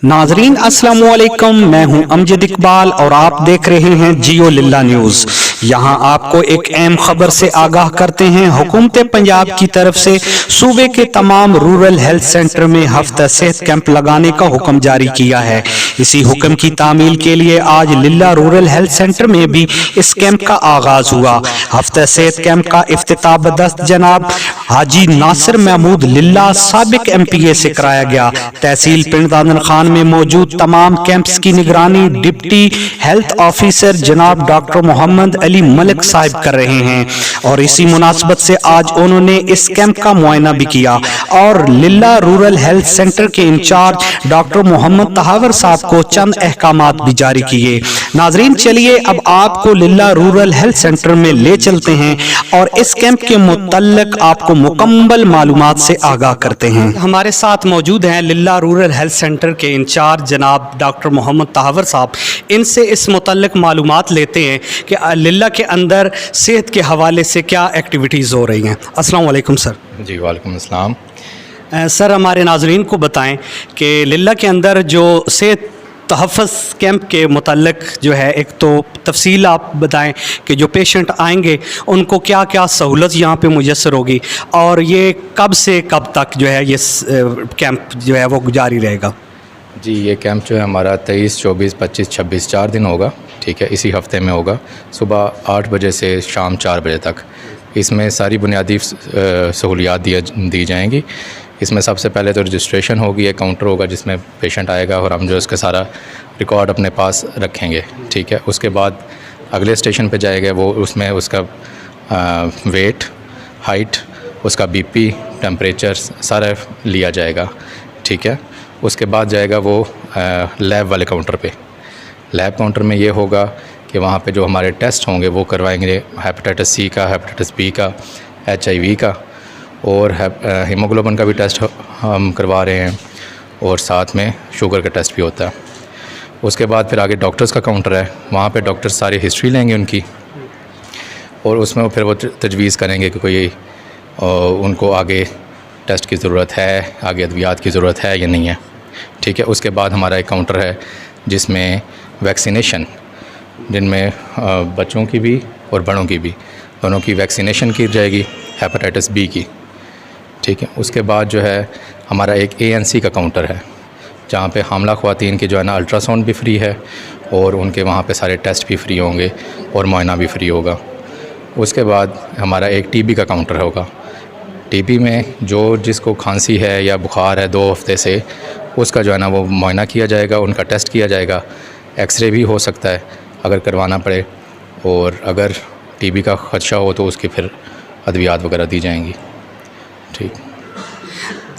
नाजरीन अस्सलाम वालेकुम, मैं हूं अमजद इकबाल और आप देख रहे हैं जियो लिल्ला न्यूज़। यहां आपको एक अहम खबर से आगाह करते हैं। हुकूमत पंजाब की तरफ से सूबे के तमाम रूरल हेल्थ सेंटर में हफ्ता सेहत कैंप लगाने का हुक्म जारी किया है। इसी हुक्म की तामील के लिए आज लिल्ला रूरल हेल्थ सेंटर में भी इस कैंप का आगाज हुआ। हफ्ता सेहत कैंप का इफ्तिताह बदस्त जनाब हाजी नासिर महमूद लिल्ला साबिक MPA से कराया गया। तहसील पिंड दादन खान में मौजूद तमाम कैंप्स की निगरानी डिप्टी हेल्थ ऑफिसर जनाब डॉक्टर मोहम्मद अली मलिक साहब कर रहे हैं और इसी मुनासबत से आज उन्होंने इस कैंप का मुआयना भी किया और लिल्ला रूरल हेल्थ सेंटर के इंचार्ज डॉक्टर मोहम्मद तहावर साहब को चंद अहकामात भी जारी किए। नाजरीन, चलिए अब आपको लिल्ला रूरल हेल्थ सेंटर में ले चलते हैं और इस कैंप के मुतल्लिक आपको मुकम्मल मालूमात से आगाह करते हैं। हमारे साथ मौजूद हैं लिल्ला रूरल हेल्थ सेंटर के इंचार्ज जनाब डॉक्टर मोहम्मद तहावर साहब। इनसे इस मुतल्लिक मालूमात लेते हैं कि लिल्ला के अंदर सेहत के हवाले से क्या एक्टिविटीज़ हो रही हैं। अस्सलाम वालेकुम सर। जी वालेकुम अस्सलाम। सर, हमारे नाजरीन को बताएं कि लिल्ला के अंदर जो सेहत तहफ़्फ़ुज़ कैंप के मुतल्लिक जो है, एक तो तफसील आप बताएं कि जो पेशेंट आएंगे उनको क्या क्या सहूलत यहाँ पे मुयस्सर होगी और ये कब से कब तक जो है ये कैंप जो है वो जारी रहेगा। जी, ये कैंप जो है हमारा 23, 24, 25, 26 4 दिन होगा। ठीक है, इसी हफ्ते में होगा, सुबह 8 बजे से शाम 4 बजे तक। इसमें सारी बुनियादी सहूलियात दी जाएंगी। इसमें सबसे पहले तो रजिस्ट्रेशन होगी, एक काउंटर होगा जिसमें पेशेंट आएगा और हम जो इसका सारा रिकॉर्ड अपने पास रखेंगे। ठीक है, उसके बाद अगले स्टेशन पे जाएगा वो, उसमें उसका वेट, हाइट, उसका BP, टेम्परेचर सारा लिया जाएगा। ठीक है, उसके बाद जाएगा वो लैब वाले काउंटर पे। लैब काउंटर में ये होगा कि वहाँ पे जो हमारे टेस्ट होंगे वो करवाएंगे हेपेटाइटिस C का, हेपेटाइटिस B का, HIV का और हीमोग्लोबिन का भी टेस्ट हम करवा रहे हैं और साथ में शुगर का टेस्ट भी होता है। उसके बाद फिर आगे डॉक्टर्स का काउंटर है, वहाँ पे डॉक्टर सारी हिस्ट्री लेंगे उनकी और उसमें फिर वो तजवीज़ करेंगे कि कोई उनको आगे टेस्ट की ज़रूरत है, आगे अद्वियात की ज़रूरत है या नहीं है। ठीक है, उसके बाद हमारा एक काउंटर है जिसमें वैक्सीनेशन, जिनमें बच्चों की भी और बड़ों की भी दोनों की वैक्सीनेशन की जाएगी, हेपेटाइटिस B की। ठीक है, उसके बाद जो है हमारा एक ANC का काउंटर है जहाँ पे हामला ख़वातीन की जो है ना अल्ट्रासाउंड भी फ्री है और उनके वहाँ पे सारे टेस्ट भी फ्री होंगे और मुआयना भी फ्री होगा। उसके बाद हमारा एक TB का काउंटर होगा। TB में जो जिसको खांसी है या बुखार है 2 हफ्ते से, उसका जो है ना वो मुआयना किया जाएगा, उनका टेस्ट किया जाएगा, एक्सरे भी हो सकता है अगर करवाना पड़े, और अगर TB का ख़दशा हो तो उसकी फिर अद्वियात वगैरह दी जाएंगी। ठीक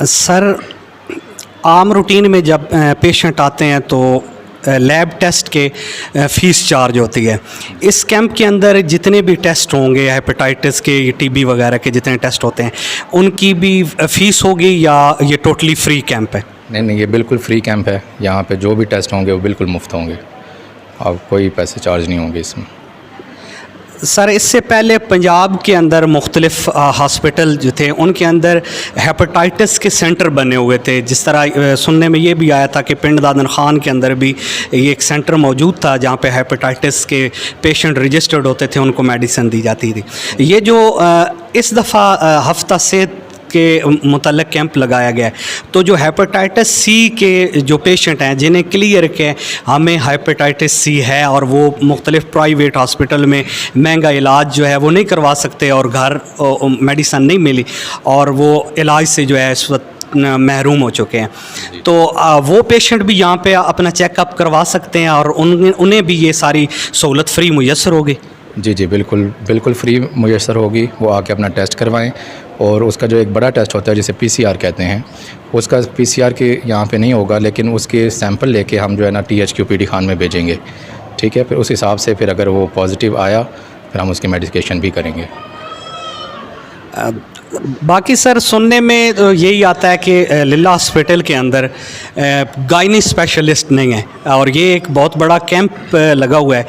सर, आम रूटीन में जब पेशेंट आते हैं तो लैब टेस्ट के फ़ीस चार्ज होती है। इस कैंप के अंदर जितने भी टेस्ट होंगे, हेपेटाइटिस के, TB वगैरह के जितने टेस्ट होते हैं, उनकी भी फ़ीस होगी या ये टोटली फ्री कैंप है? नहीं, ये बिल्कुल फ्री कैंप है। यहाँ पे जो भी टेस्ट होंगे वो बिल्कुल मुफ्त होंगे, अब कोई पैसे चार्ज नहीं होंगे इसमें। सर, इससे पहले पंजाब के अंदर मुख्तलिफ हॉस्पिटल जो थे उनके अंदर हेपेटाइटिस के सेंटर बने हुए थे। जिस तरह सुनने में ये भी आया था कि पिंड दादन खान के अंदर भी ये एक सेंटर मौजूद था जहाँ पे हेपेटाइटिस के पेशेंट रजिस्टर्ड होते थे, उनको मेडिसिन दी जाती थी। ये जो इस दफ़ा हफ्ता सेहत के मुतल्लिक़ कैंप लगाया गया है, तो जो हेपेटाइटिस C के जो पेशेंट हैं जिन्हें क्लियर के हमें हेपेटाइटिस C है और वो मुख्तलिफ़ प्राइवेट हॉस्पिटल में महंगा इलाज जो है वो नहीं करवा सकते और घर मेडिसिन नहीं मिली और वो इलाज से जो है इस वक्त महरूम हो चुके हैं, तो वो पेशेंट भी यहाँ पे अपना चेकअप करवा सकते हैं और उन्हें भी ये सारी सहूलत फ्री मुयस्सर होगी। जी, बिल्कुल फ्री मुयस्सर होगी। वो आके अपना टेस्ट करवाएं और उसका जो एक बड़ा टेस्ट होता है जिसे PCR कहते हैं, उसका PCR के यहाँ पे नहीं होगा, लेकिन उसके सैंपल लेके हम जो है ना THQ-PD खान में भेजेंगे। ठीक है, फिर उस हिसाब से फिर अगर वो पॉजिटिव आया फिर हम उसकी मेडिकेशन भी करेंगे। बाकी सर, सुनने में तो यही आता है कि लिल्ला हॉस्पिटल के अंदर गायनी स्पेशलिस्ट नहीं है और ये एक बहुत बड़ा कैंप लगा हुआ है,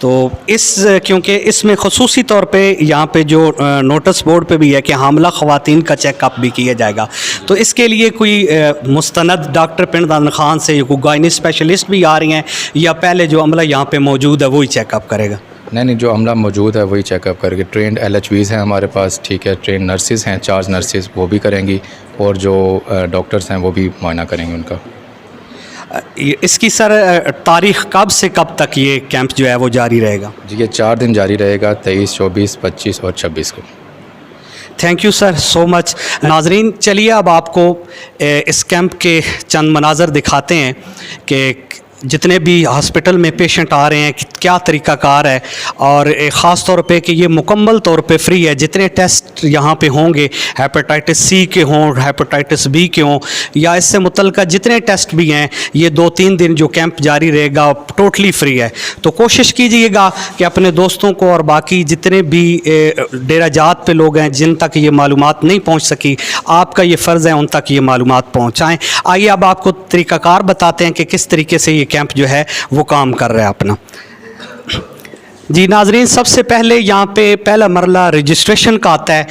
तो क्योंकि इसमें खसूसी तौर पे यहाँ पे जो नोटिस बोर्ड पे भी है कि हामला ख़वातीन का चेकअप भी किया जाएगा, तो इसके लिए कोई मुस्तनद डॉक्टर पिंडदान खान से कोई गायनी स्पेशलिस्ट भी आ रही हैं या पहले जो अमला यहाँ पे मौजूद है वही चेकअप करेगा? नहीं, जो अमला मौजूद है वही चेकअप करके, ट्रेंड LHVs हैं हमारे पास, ठीक है, ट्रेंड नर्सेज हैं, चार्ज नर्सेज, वो भी करेंगी, और जो डॉक्टर्स हैं वो भी मुआयना करेंगे उनका। इसकी सर तारीख़ कब से कब तक ये कैंप जो है वो जारी रहेगा? जी, ये 4 दिन जारी रहेगा, 23, 24, 25 और 26 को। Thank you sir so much. नाजरीन, चलिए अब आपको इस कैंप के चंद मनाज़र दिखाते हैं कि जितने भी हॉस्पिटल में पेशेंट आ रहे हैं क्या तरीक़ाकार है, और ख़ास तौर पे कि ये मुकम्मल तौर पे फ्री है। जितने टेस्ट यहाँ पे होंगे, हेपेटाइटिस C के हों, हेपेटाइटिस B के हों, या इससे मुतल्लिक़ जितने टेस्ट भी हैं, ये 2-3 दिन जो कैंप जारी रहेगा टोटली फ्री है। तो कोशिश कीजिएगा कि अपने दोस्तों को और बाकी जितने भी डेरा जात पे लोग हैं जिन तक ये मालूमात नहीं पहुँच सकी, आपका ये फ़र्ज़ है उन तक ये मालूमात पहुँचाएँ। आइए अब आपको तरीक़ाकार बताते हैं कि किस तरीके से ये कैंप जो है वो काम कर रहा है अपना। जी नाजरीन, सबसे पहले यहाँ पे पहला मरला रजिस्ट्रेशन का आता है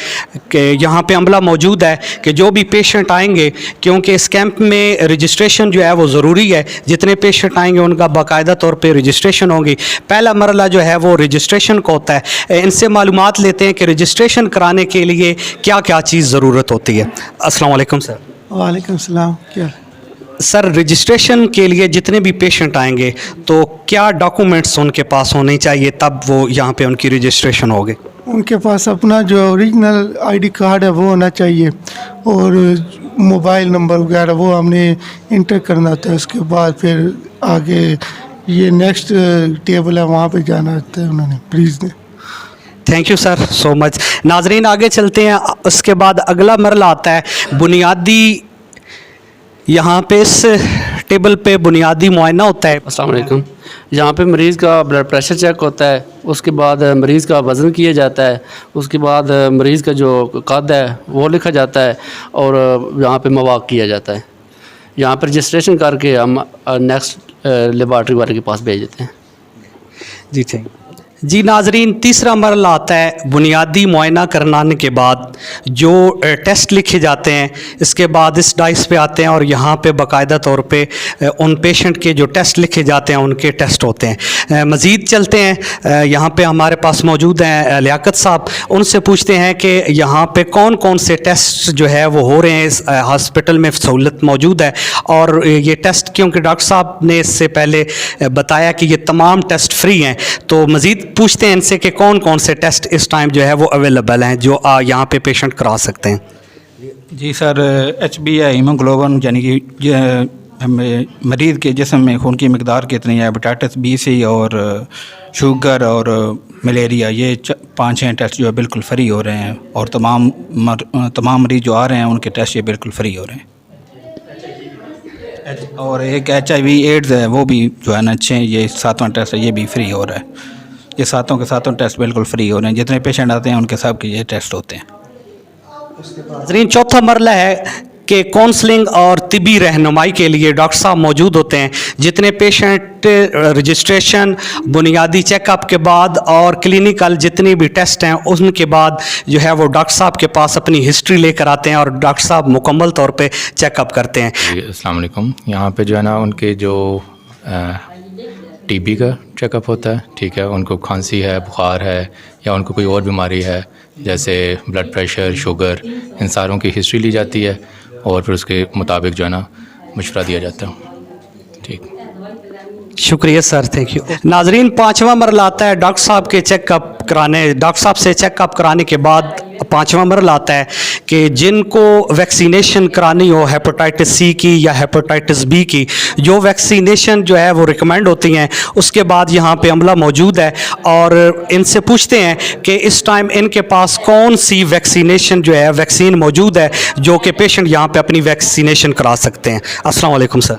कि यहाँ पे अमला मौजूद है कि जो भी पेशेंट आएंगे, क्योंकि इस कैंप में रजिस्ट्रेशन जो है वो ज़रूरी है, जितने पेशेंट आएंगे उनका बाकायदा तौर पे रजिस्ट्रेशन होगी। पहला मरला जो है वो रजिस्ट्रेशन का होता है। इनसे मालूमात लेते हैं कि रजिस्ट्रेशन कराने के लिए क्या क्या चीज़ ज़रूरत होती है। अस्सलाम वालेकुम सर। वालेकुम सलाम। क्या सर, रजिस्ट्रेशन के लिए जितने भी पेशेंट आएंगे तो क्या डॉक्यूमेंट्स उनके पास होने चाहिए तब वो यहाँ पे उनकी रजिस्ट्रेशन होगी? उनके पास अपना जो ओरिजिनल ID कार्ड है वो होना चाहिए, और मोबाइल नंबर वगैरह वो हमने इंटर करना होता है। उसके बाद फिर आगे ये नेक्स्ट टेबल है वहाँ पे जाना होता है उन्होंने प्लीज़ ने। Thank you sir so much. नाजरीन, आगे चलते हैं। उसके बाद अगला मरला आता है बुनियादी, यहाँ पे इस टेबल पे बुनियादी मुआयना होता है। अस्सलाम वालेकुम। यहाँ पे मरीज़ का ब्लड प्रेशर चेक होता है, उसके बाद मरीज़ का वज़न किया जाता है, उसके बाद मरीज़ का जो कद है वो लिखा जाता है, और यहाँ पे मवाक किया जाता है। यहाँ पर रजिस्ट्रेशन करके हम नेक्स्ट लेबॉर्ट्री वाले के पास भेज देते हैं। जी ठीक। जी नाजरीन, तीसरा मरला आता है बुनियादी मुआयना कराने के बाद जो टेस्ट लिखे जाते हैं, इसके बाद इस डाइस पे आते हैं और यहाँ पे बाकायदा तौर पे उन पेशेंट के जो टेस्ट लिखे जाते हैं उनके टेस्ट होते हैं। मज़ीद चलते हैं, यहाँ पे हमारे पास मौजूद हैं लियाकत साहब, उनसे पूछते हैं कि यहाँ पे कौन कौन से टेस्ट जो है वो हो रहे हैं, इस हॉस्पिटल में सहूलत मौजूद है, और ये टेस्ट क्योंकि डॉक्टर साहब ने इससे पहले बताया कि ये तमाम टेस्ट फ्री हैं, तो मज़ीद पूछते हैं इनसे कि कौन कौन से टेस्ट इस टाइम जो है वो अवेलेबल हैं जो यहाँ पे पेशेंट करा सकते हैं। जी सर, HB है, हीमोग्लोबिन यानी कि मरीज़ के जिस्म में खून की मकदार कितनी है, हेपेटाइटिस B से और शुगर और मलेरिया, ये 5-6 टेस्ट जो है बिल्कुल फ्री हो रहे हैं, और तमाम मरीज़ जो आ रहे हैं उनके टेस्ट ये बिल्कुल फ्री हो रहे हैं। और एक HIV एड्स है वो भी जो है ना अच्छे, ये 7वां टेस्ट है, ये भी फ्री हो रहा है। ये सातों के सातों टेस्ट बिल्कुल फ्री हो रहे हैं, जितने पेशेंट आते हैं उनके सब के ये टेस्ट होते हैं। नाज़रीन, चौथा मरला है कि काउंसलिंग और तिबी रहनुमाई के लिए डॉक्टर साहब मौजूद होते हैं। जितने पेशेंट रजिस्ट्रेशन, बुनियादी चेकअप के बाद और क्लिनिकल जितने भी टेस्ट हैं उनके बाद जो है वो डॉक्टर साहब के पास अपनी हिस्ट्री लेकर आते हैं और डॉक्टर साहब मुकम्मल तौर पे चेकअप करते हैं। अस्सलाम वालेकुम। यहाँ पे जो है ना उनके जो TB का चेकअप होता है, ठीक है, उनको खांसी है, बुखार है, या उनको कोई और बीमारी है जैसे ब्लड प्रेशर, शुगर, इन सारों की हिस्ट्री ली जाती है और फिर उसके मुताबिक जो है ना मशवरा दिया जाता है। ठीक, शुक्रिया सर, थैंक यू। नाजरीन, 5वां मरला आता है डॉक्टर साहब से चेकअप कराने के बाद 5वां मरला आता है कि जिनको वैक्सीनेशन करानी हो हेपेटाइटिस C की या हेपेटाइटिस B की, जो वैक्सीनेशन जो है वो रिकमेंड होती हैं, उसके बाद यहाँ पे अमला मौजूद है और इनसे पूछते हैं कि इस टाइम इनके पास कौन सी वैक्सीनेशन जो है वैक्सीन मौजूद है जो कि पेशेंट यहाँ पे अपनी वैक्सीनेशन करा सकते हैं। अस्सलाम वालेकुम सर।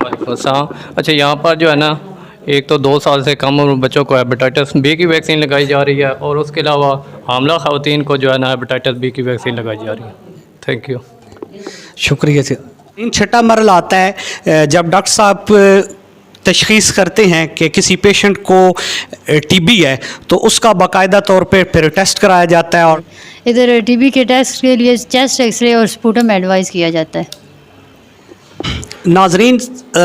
अच्छा, यहाँ पर जो है ना एक तो 2 साल से कम उम्र बच्चों को हेपेटाइटिस B की वैक्सीन लगाई जा रही है, और उसके अलावा हामला ख़वातीन को जो है ना हेपेटाइटिस B की वैक्सीन लगाई जा रही है। थैंक यू, शुक्रिया सर। छठा मरला आता है जब डॉक्टर साहब तशख़ीस करते हैं कि किसी पेशेंट को टीबी है तो उसका बाकायदा तौर पे फिर टेस्ट कराया जाता है और इधर टीबी के टेस्ट के लिए चेस्ट एक्सरे और स्पूटम एडवाइस किया जाता है। नाजरीन,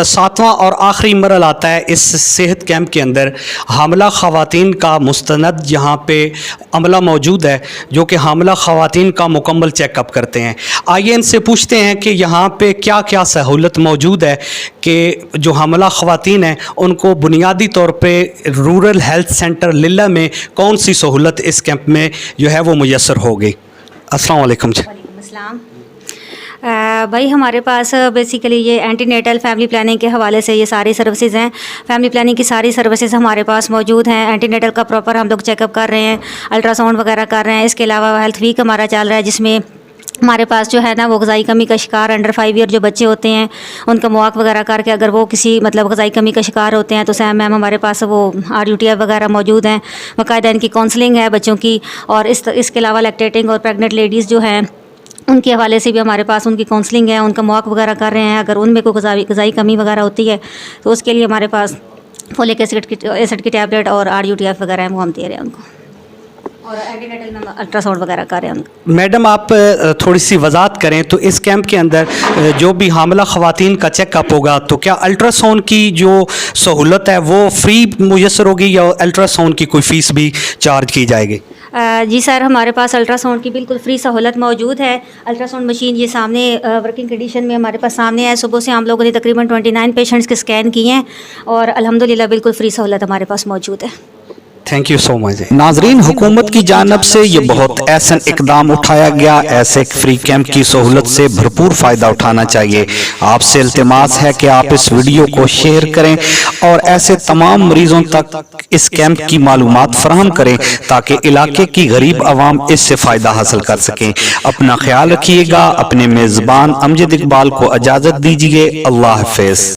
7वां और आखिरी मरल आता है इस सेहत कैंप के अंदर हामला ख़वातीन का मुस्तनद, यहाँ पे अमला मौजूद है जो कि हामला ख़वातीन का मुकम्मल चेकअप करते हैं। आइए इनसे पूछते हैं कि यहाँ पे क्या क्या सहूलत मौजूद है कि जो हामला ख़वातीन हैं उनको बुनियादी तौर पे रूरल हेल्थ सेंटर लिल्ला में कौन सी सहूलत इस कैंप में जो है वो मुयसर होगी। अस्सलाम वालेकुम जी। अस्सलाम। भाई हमारे पास बेसिकली ये एंटीनेटल फैमिली प्लानिंग के हवाले से ये सारी सर्विसेज हैं। फैमिली प्लानिंग की सारी सर्विसेज हमारे पास मौजूद हैं। एंटीनेटल का प्रॉपर हम लोग चेकअप कर रहे हैं, अल्ट्रासाउंड वगैरह कर रहे हैं। इसके अलावा हेल्थ वीक हमारा चल रहा है जिसमें हमारे पास जो है ना वो ग़िज़ाई कमी का शिकार अंडर 5 ईयर जो बच्चे होते हैं उनका मुआक वगैरह करके अगर वो किसी मतलब ग़िज़ाई कमी का शिकार होते हैं तो सैम मैम हमारे पास वो RUTF वगैरह मौजूद हैं। बाकायदा इनकी काउंसलिंग है बच्चों की। और इसके अलावा लैक्टेटिंग और प्रेग्नेंट लेडीज़ जो हैं उनके हवाले से भी हमारे पास उनकी काउंसलिंग है, उनका मुआक वगैरह कर रहे हैं। अगर उनमें कोई ग़िज़ाई कमी वगैरह होती है तो उसके लिए हमारे पास फोलिक एसिड की टैबलेट और RUTF वगैरह है वो हम दे रहे हैं उनको, और एंटीनेटल में अल्ट्रासाउंड वगैरह कर रहे हैं उनको। मैडम, आप थोड़ी सी वजाहत करें तो इस कैंप के अंदर जो भी हामला ख़वातीन का चेकअप होगा तो क्या अल्ट्रासाउंड की जो सहूलत है वो फ्री मुयसर होगी या अल्ट्रासाउंड की कोई फ़ीस भी चार्ज की जाएगी? जी सर, हमारे पास अल्ट्रासाउंड की बिल्कुल फ्री सहूलत मौजूद है। अल्ट्रासाउंड मशीन ये सामने वर्किंग कंडीशन में हमारे पास सामने है। सुबह से हम लोगों ने तकरीबन 29 पेशेंट्स के स्कैन किए हैं और अल्हम्दुलिल्लाह बिल्कुल फ्री सहूलत हमारे पास मौजूद है। Thank you so much. नाजरीन, हुकूमत की जानब से ये बहुत ऐसा इकदाम उठाया गया, ऐसे फ्री कैंप की सहूलत से भरपूर फ़ायदा उठाना चाहिए। आपसे इल्तिमास है कि आप इस वीडियो को शेयर करें और ऐसे तमाम मरीजों तक इस कैंप की मालूमात फराहम करें ताकि इलाके की गरीब आवाम इससे फ़ायदा हासिल कर सकें। अपना ख्याल रखिएगा। अपने मेज़बान अमजद इकबाल को इजाज़त दीजिए। अल्लाह हाफ़िज़।